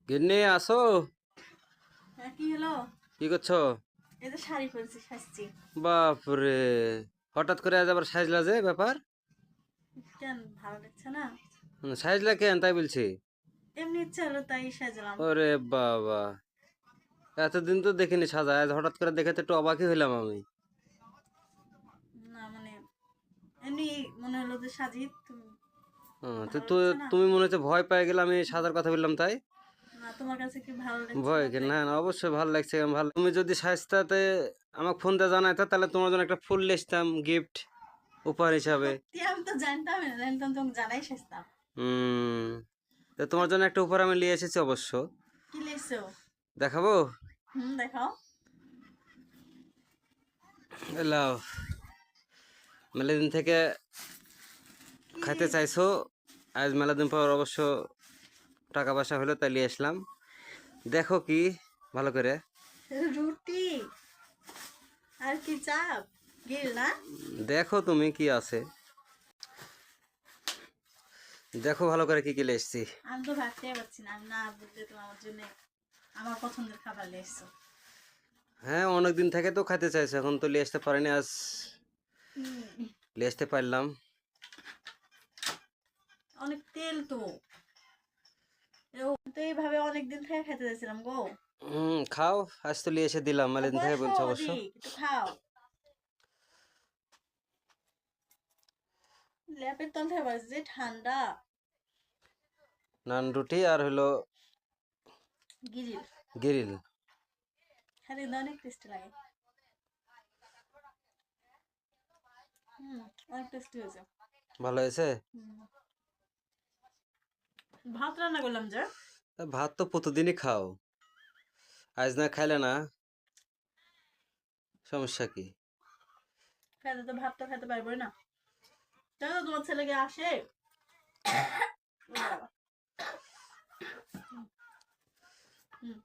গিন্নি আসো। হ্যাঁ, কি হলো? কি করছো? এই যে শাড়ি পরেছি, সাজছি। বাপরে, হঠাৎ করে আজ আবার সাজলা যে ব্যাপার? কেন ভালো লাগছে না? সাজলা কেন তাই বলছি। এমনি ইচ্ছা হলো তাই সাজলাম। ওরে বাবা, এতদিন তো দেখিনি সাজা, আজ হঠাৎ করে দেখে তো একটু অবাকই হইলাম আমি। না মানে এমনি মনে হলো যে সাজি তুমি। তো ভালো তো লাগছে না? তুমি মনে হচ্ছে ভয় পেয়ে গেলে আমি সাজার কথা বললাম তাই? না, তোমার কাছে কি ভালো লাগছে ভয় না কি তাই? না, না, অবশ্যই ভালো লাগছে, ভালো। তুমি যদি সাজতাতে আমাকে ফোন দিয়ে জানাইতা তাহলে তোমার জন্য একটা ফুল লিখতাম গিফট উপহার হিসাবে। সত্যি আমি তো জানতাম না, জানতাম তোমাকে জানাই সাজতাম। হুম। তো তোমার জন্য একটা উপহার আমি নিয়ে এসেছি অবশ্য। কি লেখছো? দেখাবো? দেখাও। লাও, মেলাদিন থেকে কি? খাইতে চাইছো, আজ মেলাদিন পর অবশ্য টাকা পয়সা হলো তাই নিয়ে আসলাম। দেখো কি ভালো করে। রুটি আর কি চাপ? গিল না? দেখো তুমি কি আছে, দেখো ভালো করে কি কি নিয়ে এসছি। আমি তো ভাবতেই পারছি না, আমি না বুঝলে তো আমার জন্য আমার পছন্দের খাবার লেখছো। হ্যাঁ, অনেকদিন থেকে তো খাইতে চাইছো, এখন তো নিয়ে আসতে পারিনি, আজ হুম, নিয়ে আসতে পারলাম। অনেক তেল তো। তো এইভাবে অনেকদিন থেকে খেতে চাইছিলাম গো। খাও, আজ তো নিয়ে এসে দিলাম, মেলাদিন থেকে বসো বলছো অবশ্য। ওদিক একটু খাও। ল্যাপের তল থেকে বাজছে যে ঠান্ডা। নান রুটি আর হলো গিরিল গ্রিল। খালি অনেক টেস্টি লাগে। হুম, অনেক টেস্টি হয়েছে। ভালো হয়েছে। হুম, ভাত রান্না করলাম যে। তা ভাত তো প্রতিদিনই খাও, আজ না খাইলে না, সমস্যা কি? খাইতে তো ভাত তো খেতে পারবো না। জানো তো তোমার ছেলেকে আসে। ও বাবা। হুম, হুম।